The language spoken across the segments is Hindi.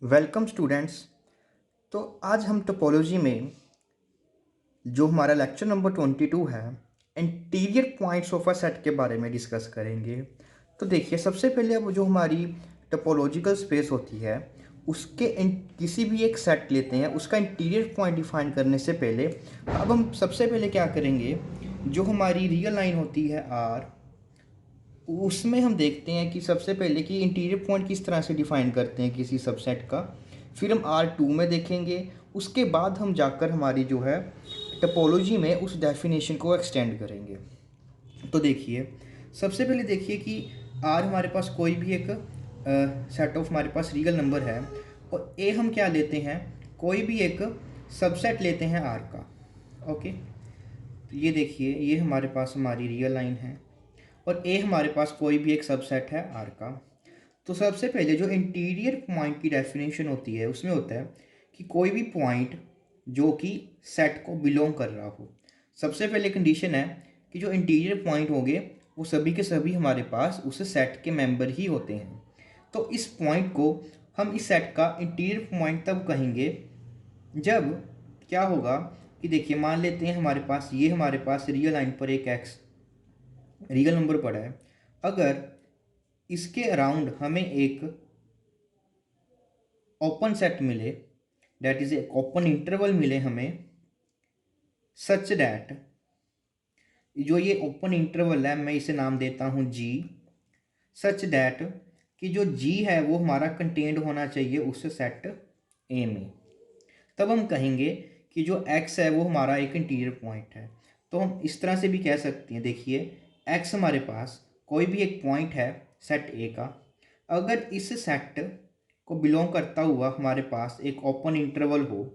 Welcome students. तो आज हम टोपोलॉजी में जो हमारा लेक्चर नंबर 22 है, interior points of a set के बारे में डिस्कस करेंगे। तो देखिए, सबसे पहले अब जो हमारी टोपोलॉजिकल स्पेस होती है उसके किसी भी एक सेट लेते हैं, उसका इंटीरियर पॉइंट डिफाइन करने से पहले अब हम सबसे पहले क्या करेंगे, जो हमारी रियल लाइन होती है आर, उसमें हम देखते हैं कि सबसे पहले कि इंटीरियर पॉइंट किस तरह से डिफाइन करते हैं किसी सबसेट का। फिर हम R2 में देखेंगे। उसके बाद हम जाकर हमारी जो है टोपोलॉजी में उस डेफिनेशन को एक्सटेंड करेंगे। तो देखिए, सबसे पहले देखिए कि R हमारे पास कोई भी एक सेट ऑफ हमारे पास रियल नंबर है, और A हम क्या लेते हैं, कोई भी एक सबसेट लेते हैं R का। ओके, तो ये देखिए, ये हमारे पास हमारी रियल लाइन है और ए हमारे पास कोई भी एक सबसेट है आर का। तो सबसे पहले जो इंटीरियर पॉइंट की डेफिनेशन होती है उसमें होता है कि कोई भी पॉइंट जो कि सेट को बिलोंग कर रहा हो। सबसे पहले कंडीशन है कि जो इंटीरियर पॉइंट होंगे वो सभी के सभी हमारे पास उस सेट के मेंबर ही होते हैं। तो इस पॉइंट को हम इस सेट का इंटीरियर पॉइंट तब कहेंगे जब क्या होगा कि देखिए, मान लेते हैं हमारे पास रियल लाइन पर एक एक्स रियल नंबर पड़ा है। अगर इसके अराउंड हमें एक ओपन सेट मिले, दैट इज एक ओपन इंटरवल मिले हमें, सच दैट, जो ये ओपन इंटरवल है मैं इसे नाम देता हूँ जी, सच दैट कि जो जी है वो हमारा कंटेंड होना चाहिए उस सेट ए में। तब हम कहेंगे कि जो एक्स है वो हमारा एक इंटीरियर पॉइंट है। तो हम इस तरह से भी कह सकते हैं, देखिए, एक्स हमारे पास कोई भी एक पॉइंट है सेट ए का। अगर इस सेट को बिलोंग करता हुआ हमारे पास एक ओपन इंटरवल हो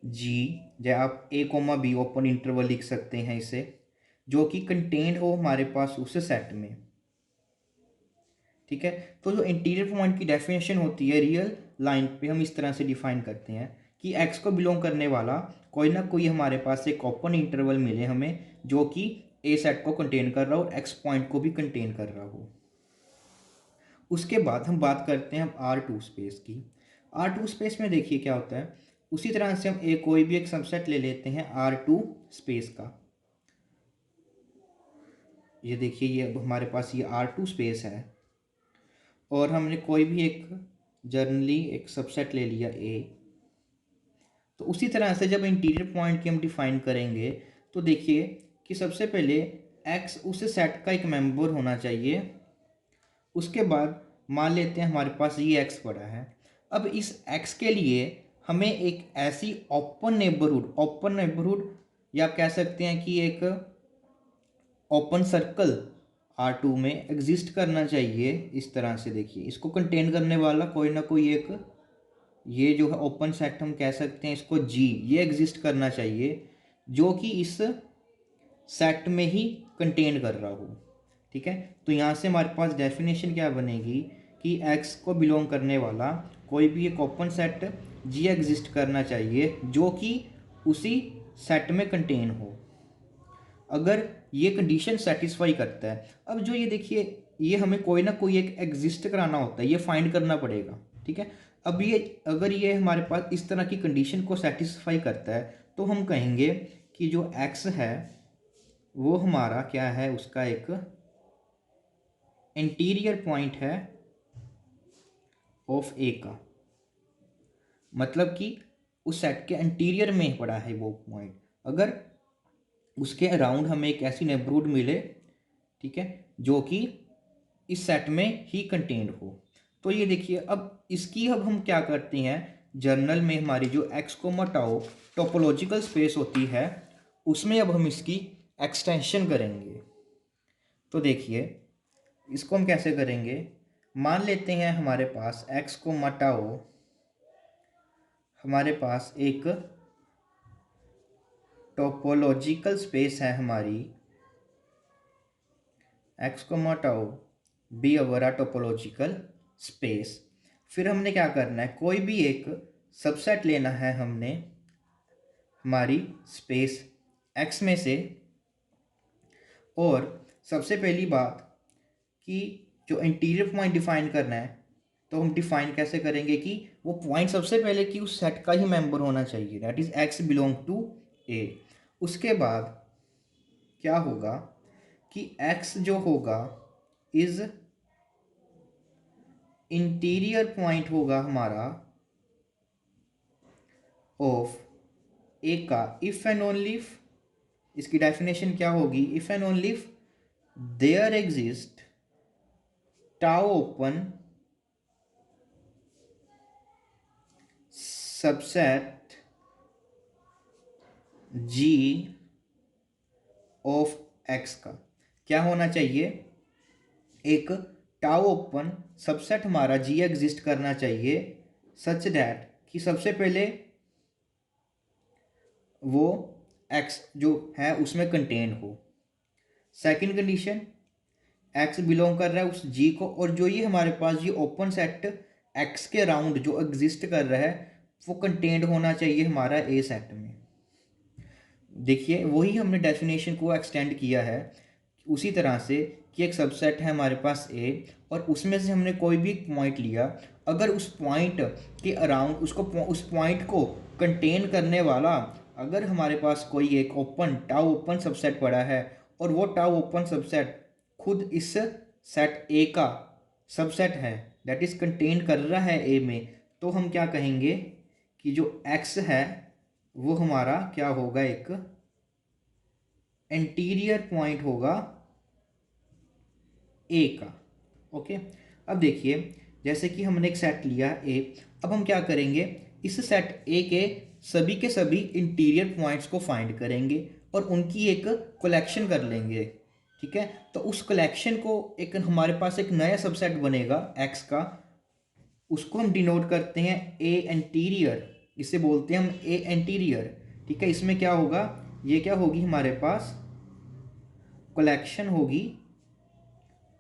जी, या आप ए कोमा बी ओपन इंटरवल लिख सकते हैं इसे, जो कि कंटेंड हो हमारे पास उस सेट में। ठीक है, तो जो इंटीरियर पॉइंट की डेफिनेशन होती है रियल लाइन पे हम इस तरह से डिफाइन करते हैं कि एक्स को बिलोंग करने वाला कोई ना कोई हमारे पास एक ओपन इंटरवल मिले हमें, जो कि ए सेट को कंटेन कर रहा हो और एक्स पॉइंट को भी कंटेन कर रहा हो। उसके बाद हम बात करते हैं R2 स्पेस की। R2 स्पेस में देखिए क्या होता है, उसी तरह से हम कोई भी एक सबसेट ले लेते हैं R2 स्पेस का। ये देखिए, ये अब हमारे पास ये R2 स्पेस है और हमने कोई भी एक जर्नली एक सबसेट ले लिया ए। तो उसी तरह से जब इंटीरियर पॉइंट की हम डिफाइन करेंगे तो देखिए कि सबसे पहले एक्स उस सेट का एक मेंबर होना चाहिए। उसके बाद मान लेते हैं हमारे पास ये एक्स पड़ा है। अब इस एक्स के लिए हमें एक ऐसी ओपन नेबरहुड या आप कह सकते हैं कि एक ओपन सर्कल R2 में एग्जिस्ट करना चाहिए। इस तरह से देखिए, इसको कंटेन करने वाला कोई ना कोई एक, ये जो है ओपन सेट हम कह सकते हैं इसको जी, ये एग्जिस्ट करना चाहिए जो कि इस सेट में ही कंटेन कर रहा हो। ठीक है, तो यहाँ से हमारे पास डेफिनेशन क्या बनेगी कि एक्स को बिलोंग करने वाला कोई भी एक ओपन सेट जी एग्जिस्ट करना चाहिए जो कि उसी सेट में कंटेन हो। अगर ये कंडीशन सेटिस्फाई करता है, अब जो ये देखिए, ये हमें कोई ना कोई एक एग्जिस्ट कराना होता है, ये फाइंड करना पड़ेगा। ठीक है, अब ये अगर ये हमारे पास इस तरह की कंडीशन को सेटिस्फाई करता है तो हम कहेंगे कि जो एक्स है वो हमारा क्या है, उसका एक इंटीरियर पॉइंट है ऑफ ए का। मतलब कि उस सेट के इंटीरियर में पड़ा है वो पॉइंट। अगर उसके अराउंड हमें एक ऐसी नेबरहुड मिले, ठीक है, जो कि इस सेट में ही कंटेन्ड हो। तो ये देखिए, अब हम क्या करते हैं, जर्नल में हमारी जो X comma tau topological space होती है उसमें अब हम इसकी एक्सटेंशन करेंगे। तो देखिए, इसको हम कैसे करेंगे, मान लेते हैं हमारे पास एक्स कोमा टाउ, हमारे पास एक टोपोलॉजिकल स्पेस है हमारी, X comma tau be our topological space. फिर हमने क्या करना है, कोई भी एक सबसेट लेना है हमने हमारी स्पेस एक्स में से। और सबसे पहली बात कि जो इंटीरियर पॉइंट डिफाइन करना है तो हम डिफाइन कैसे करेंगे कि वो पॉइंट सबसे पहले कि उस सेट का ही मेंबर होना चाहिए, that is X belong to A. उसके बाद क्या होगा कि एक्स जो होगा इज इंटीरियर पॉइंट होगा हमारा ऑफ ए का इफ एंड ओनली इफ, इसकी डेफिनेशन क्या होगी, if and only if there exist tau open subset G of X का क्या होना चाहिए, एक टाउ ओपन सबसेट हमारा जी एग्जिस्ट करना चाहिए सच दैट कि सबसे पहले वो एक्स जो है उसमें कंटेन हो। सेकंड कंडीशन, एक्स बिलोंग कर रहा है उस जी को, और जो ये हमारे पास ये ओपन सेट एक्स के अराउंड जो एग्जिस्ट कर रहा है वो कंटेन्ड होना चाहिए हमारा ए सेट में। देखिए वही हमने डेफिनेशन को एक्सटेंड किया है उसी तरह से कि एक सबसेट है हमारे पास ए और उसमें से हमने कोई भी एक पॉइंट लिया, अगर उस पॉइंट के अराउंड उसको उस पॉइंट को कंटेन करने वाला अगर हमारे पास कोई एक ओपन टाउ ओपन सबसेट पड़ा है और वो टाउ ओपन सबसेट खुद इस सेट ए का सबसेट है, दैट इज कंटेन कर रहा है ए में, तो हम क्या कहेंगे कि जो एक्स है वो हमारा क्या होगा, एक इंटीरियर पॉइंट होगा ए का। ओके, अब देखिए जैसे कि हमने एक सेट लिया ए, अब हम क्या करेंगे, इस सेट ए के सभी इंटीरियर पॉइंट्स को फाइंड करेंगे और उनकी एक कलेक्शन कर लेंगे। ठीक है, तो उस कलेक्शन को एक हमारे पास एक नया सबसेट बनेगा एक्स का, उसको हम डिनोट करते हैं ए इंटीरियर, इसे बोलते हैं हम ए इंटीरियर। ठीक है, इसमें क्या होगा, ये क्या होगी हमारे पास कलेक्शन होगी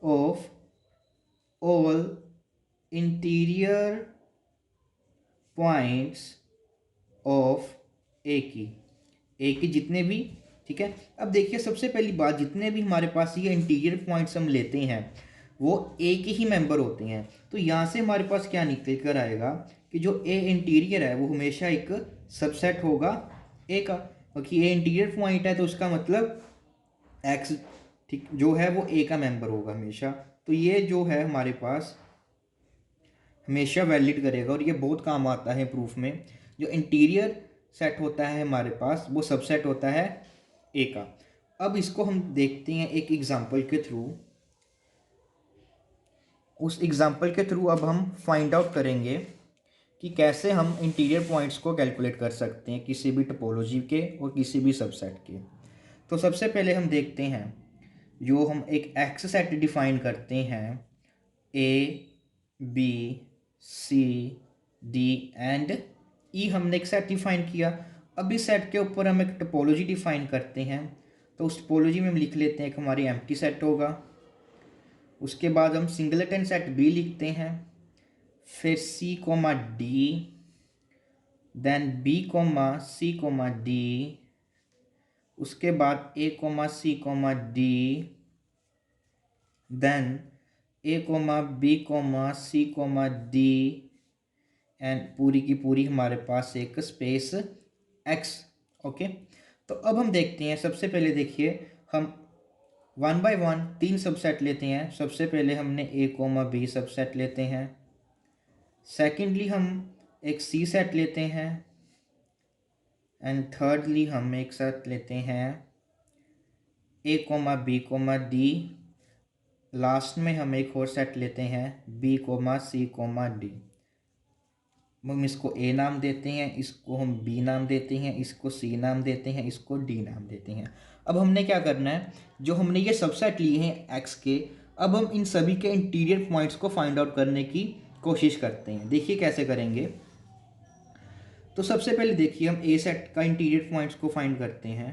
of all interior points of A की जितने भी। ठीक है, अब देखिए सबसे पहली बात, जितने भी हमारे पास ये इंटीरियर पॉइंट्स हम लेते हैं वो ए के ही मेंबर होते हैं, तो यहाँ से हमारे पास क्या निकल कर आएगा कि जो ए इंटीरियर है वो हमेशा एक सबसेट होगा ए का, क्योंकि ए इंटीरियर पॉइंट है तो उसका मतलब एक्स ठीक जो है वो ए का मेंबर होगा हमेशा। तो ये जो है हमारे पास हमेशा वैलिड करेगा और ये बहुत काम आता है प्रूफ में। जो इंटीरियर सेट होता है हमारे पास वो सबसेट होता है ए का। अब इसको हम देखते हैं एक एग्जांपल के थ्रू, उस एग्जांपल के थ्रू अब हम फाइंड आउट करेंगे कि कैसे हम इंटीरियर पॉइंट्स को कैलकुलेट कर सकते हैं किसी भी टोपोलॉजी के और किसी भी सबसेट के। तो सबसे पहले हम देखते हैं, जो हम एक एक्स सेट डिफाइन करते हैं A B C D and E, हमने एक सेट डिफाइन किया। अब इस सेट के ऊपर हम एक टोपोलॉजी डिफाइन करते हैं, तो उस टोपोलॉजी में हम लिख लेते हैं एक हमारी एम्प्टी सेट होगा। उसके बाद हम सिंगलेटन सेट बी लिखते हैं, फिर C comma D, then B comma C comma D, उसके बाद A comma C comma D, then A comma B comma C comma D and पूरी की पूरी हमारे पास एक स्पेस एक्स। ओके, तो अब हम देखते हैं, सबसे पहले देखिए हम वन बाय वन तीन सबसेट लेते हैं। सबसे पहले हमने ए कोमा बी सबसेट लेते हैं, सेकेंडली हम एक सी सेट लेते हैं एंड थर्डली हम एक सेट लेते हैं A comma B comma D, last में हम एक और सेट लेते हैं B comma C comma D. हम इसको ए नाम देते हैं, इसको हम बी नाम देते हैं, इसको सी नाम देते हैं, इसको डी नाम देते हैं। अब हमने क्या करना है, जो हमने ये सबसेट लिए हैं एक्स के, अब हम इन सभी के इंटीरियर पॉइंट्स को फाइंड आउट करने की कोशिश करते हैं। देखिए कैसे करेंगे, तो सबसे पहले देखिए हम ए सेट का इंटीरियर पॉइंट्स को फाइंड करते हैं।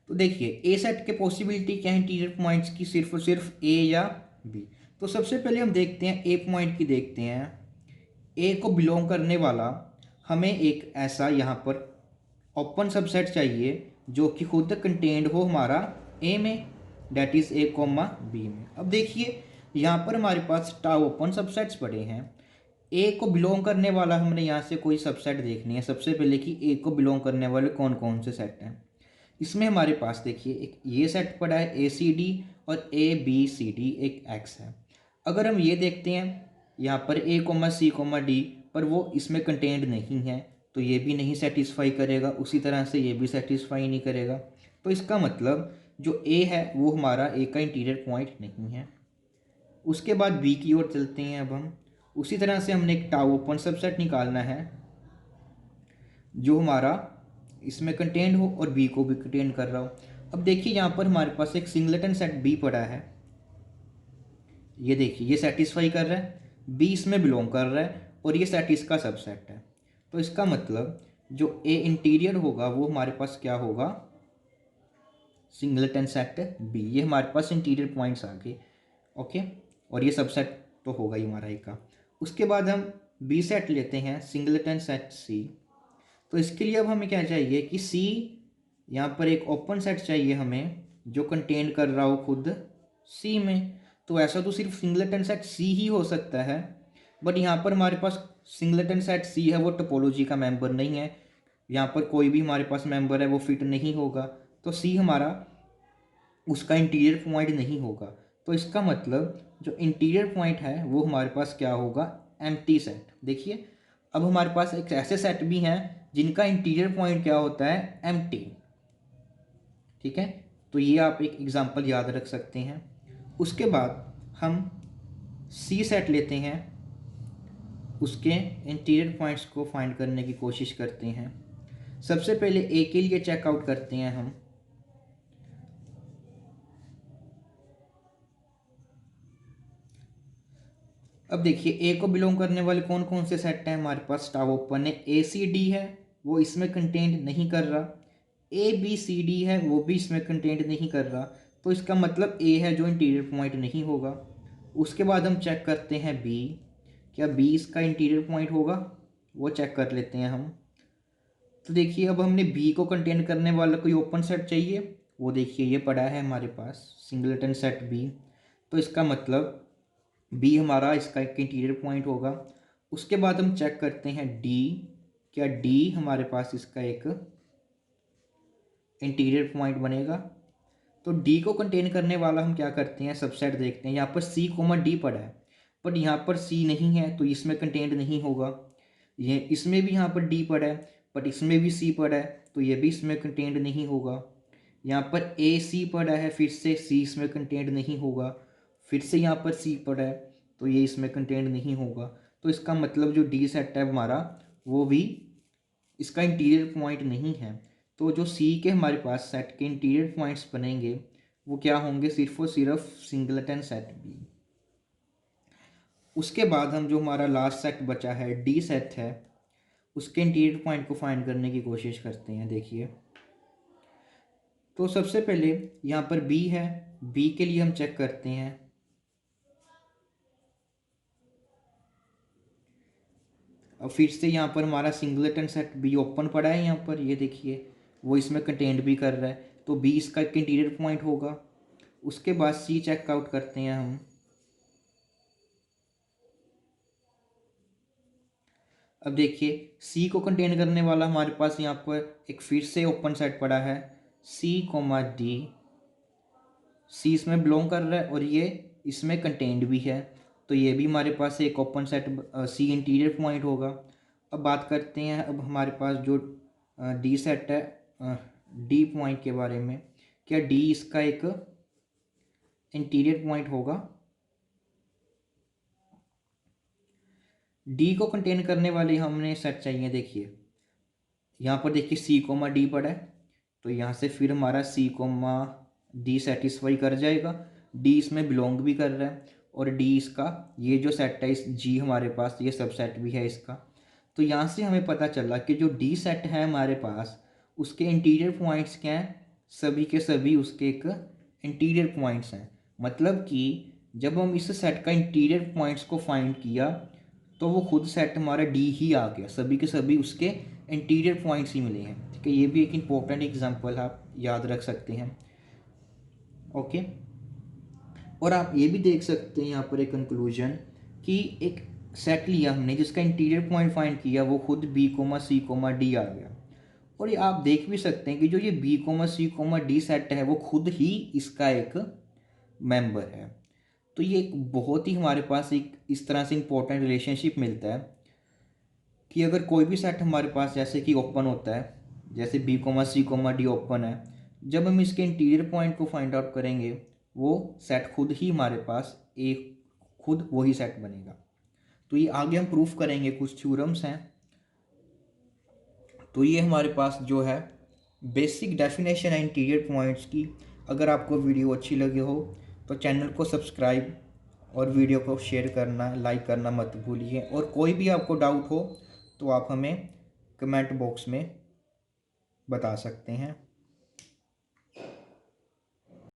तो देखिए ए सेट के पॉसिबिलिटी क्या है इंटीरियर पॉइंट्स की, सिर्फ और सिर्फ ए या बी। तो सबसे पहले हम देखते हैं ए पॉइंट की, देखते हैं ए को बिलोंग करने वाला हमें एक ऐसा यहाँ पर ओपन सबसेट चाहिए जो कि खुद कंटेंड हो हमारा ए में, that is A comma B में। अब देखिए यहाँ पर हमारे पास टाउ ओपन सबसेट्स पड़े हैं। ए को बिलोंग करने वाला हमने यहाँ से कोई सबसेट देखनी है। सबसे पहले कि ए को बिलोंग करने वाले कौन कौन से सेट हैं। इसमें हमारे पास देखिए एक ये सेट पड़ा है ए सी डी, और ए बी सी डी एक एक्स है। अगर हम ये देखते हैं यहाँ पर ए कोमा सी कोमा डी, पर वो इसमें कंटेंट नहीं है, तो ये भी नहीं सेटिस्फाई करेगा। उसी तरह से ये भी सेटिस्फाई नहीं करेगा। तो इसका मतलब जो ए है वो हमारा ए का इंटीरियर पॉइंट नहीं है। उसके बाद बी की ओर चलते हैं। अब हम उसी तरह से हमने एक टाउ ओपन सबसेट निकालना है जो हमारा इसमें कंटेंट हो और बी को भी कंटेंट कर रहा हो। अब देखिए यहाँ पर हमारे पास एक सिंगलेटन सेट बी पड़ा है। ये देखिए ये सेटिस्फाई कर रहा है, बी इसमें बिलोंग कर रहा है, और ये सेट इसका सबसेट है। तो इसका मतलब जो ए इंटीरियर होगा वो हमारे पास क्या होगा, सिंगलेटन सेट बी। ये हमारे पास इंटीरियर पॉइंट्स आ गए। ओके, और ये सबसेट तो होगा ही हमारा ए का। उसके बाद हम बी सेट लेते हैं, सिंगलेटन सेट सी। तो इसके लिए अब हमें क्या चाहिए कि सी, यहाँ पर एक ओपन सेट चाहिए हमें जो कंटेन कर रहा हो खुद सी में। तो ऐसा तो सिर्फ सिंगलेटन सेट सी ही हो सकता है, बट यहाँ पर हमारे पास सिंगलेटन सेट सी है वो टोपोलॉजी का मेंबर नहीं है। यहाँ पर कोई भी हमारे पास मेंबर है वो फिट नहीं होगा, तो सी हमारा उसका इंटीरियर पॉइंट नहीं होगा। तो इसका मतलब जो इंटीरियर पॉइंट है वो हमारे पास क्या होगा, एम्प्टी सेट। देखिए अब हमारे पास एक ऐसे सेट भी हैं जिनका इंटीरियर पॉइंट क्या होता है, एम्प्टी। ठीक है, तो ये आप एक एग्जांपल याद रख सकते हैं। उसके बाद हम सी सेट लेते हैं, उसके इंटीरियर पॉइंट्स को फाइंड करने की कोशिश करते हैं। सबसे पहले ए के लिए चेकआउट करते हैं हम। अब देखिए ए को बिलोंग करने वाले कौन कौन से सेट हैं हमारे पास, स्टार ओपन है, ए सी डी है वो इसमें कंटेंट नहीं कर रहा, ए बी सी डी है वो भी इसमें कंटेंट नहीं कर रहा। तो इसका मतलब ए है जो इंटीरियर पॉइंट नहीं होगा। उसके बाद हम चेक करते हैं बी, क्या बी इसका इंटीरियर पॉइंट होगा, वो चेक कर लेते हैं हम। तो देखिए अब हमने बी को कंटेन करने वाला कोई ओपन सेट चाहिए, वो देखिए ये पड़ा है हमारे पास सिंगलेटन सेट बी। तो इसका मतलब बी हमारा इसका एक इंटीरियर पॉइंट होगा। उसके बाद हम चेक करते हैं डी, क्या डी हमारे पास इसका एक इंटीरियर पॉइंट बनेगा। तो डी को कंटेन करने वाला हम क्या करते हैं, सबसेट देखते हैं। यहाँ पर सी कोमा डी पड़ा है, बट यहाँ पर सी नहीं है तो इसमें कंटेंट नहीं होगा। ये इसमें भी यहाँ पर डी पड़ा है, बट इसमें भी सी पड़ा है तो ये भी इसमें कंटेंट नहीं होगा। यहाँ पर ए सी पड़ा है, फिर से सी इसमें कंटेंट नहीं होगा। फिर से यहाँ पर सी पड़ा है तो ये इसमें कंटेंट नहीं होगा। तो इसका मतलब जो डी सेट है हमारा वो भी इसका इंटीरियर पॉइंट नहीं है। तो जो सी के हमारे पास सेट के इंटीरियर पॉइंट्स बनेंगे वो क्या होंगे, सिर्फ और सिर्फ सिंगलेटन सेट बी। उसके बाद हम जो हमारा लास्ट सेट बचा है डी सेट है, उसके इंटीरियर पॉइंट को फाइंड करने की कोशिश करते हैं। देखिए तो सबसे पहले यहाँ पर बी है, बी के लिए हम चेक करते हैं। और फिर से यहाँ पर हमारा सिंगलेटन सेट बी ओपन पड़ा है, यहाँ पर ये देखिए वो इसमें कंटेंट भी कर रहा है, तो बी इसका एक इंटीरियर पॉइंट होगा। उसके बाद सी चेकआउट करते हैं हम। अब देखिए सी को कंटेन करने वाला हमारे पास यहाँ पर एक फिर से ओपन सेट पड़ा है, सी कोमा डी। सी इसमें बिलोंग कर रहा है और ये इसमें कंटेंट भी है, तो ये भी हमारे पास एक ओपन सेट सी इंटीरियर पॉइंट होगा। अब बात करते हैं अब हमारे पास जो डी सेट है डी पॉइंट के बारे में, क्या डी इसका एक इंटीरियर पॉइंट होगा। डी को कंटेन करने वाले हमने सेट चाहिए। देखिए यहाँ पर देखिए सी कोमा डी पड़ा है, तो यहाँ से फिर हमारा सी कोमा डी सेटिस्फाई कर जाएगा। डी इसमें बिलोंग भी कर रहा है और डी इसका ये जो सेट है इस जी हमारे पास ये सब सेट भी है इसका। तो यहाँ से हमें पता चला कि जो डी सेट है हमारे पास उसके इंटीरियर पॉइंट्स क्या हैं, सभी के सभी उसके एक इंटीरियर पॉइंट्स हैं। मतलब कि जब हम इस सेट का इंटीरियर पॉइंट्स को फाइंड किया तो वो खुद सेट हमारा डी ही आ गया, सभी के सभी उसके इंटीरियर पॉइंट्स ही मिले हैं। ठीक है, ये भी एक इम्पोर्टेंट एग्जांपल आप याद रख सकते हैं। ओके, और आप ये भी देख सकते हैं यहाँ पर एक कंक्लूजन कि एक सेट लिया हमने जिसका इंटीरियर पॉइंट फाइंड किया, वो खुद B comma C comma D आ गया। और ये आप देख भी सकते हैं कि जो ये B comma C comma D set है वो खुद ही इसका एक मेंबर है। तो ये एक बहुत ही हमारे पास एक इस तरह से इंपॉर्टेंट रिलेशनशिप मिलता है कि अगर कोई भी सेट हमारे पास जैसे कि ओपन होता है, जैसे B comma C comma D open है, जब हम इसके इंटीरियर पॉइंट को फाइंड आउट करेंगे वो सेट खुद ही हमारे पास एक खुद वही सेट बनेगा। तो ये आगे हम प्रूफ करेंगे, कुछ थ्योरम्स हैं। तो ये हमारे पास जो है बेसिक डेफिनेशन है इंटीरियर पॉइंट्स की। अगर आपको वीडियो अच्छी लगी हो तो चैनल को सब्सक्राइब और वीडियो को शेयर करना, लाइक करना मत भूलिए। और कोई भी आपको डाउट हो तो आप हमें कमेंट बॉक्स में बता सकते हैं।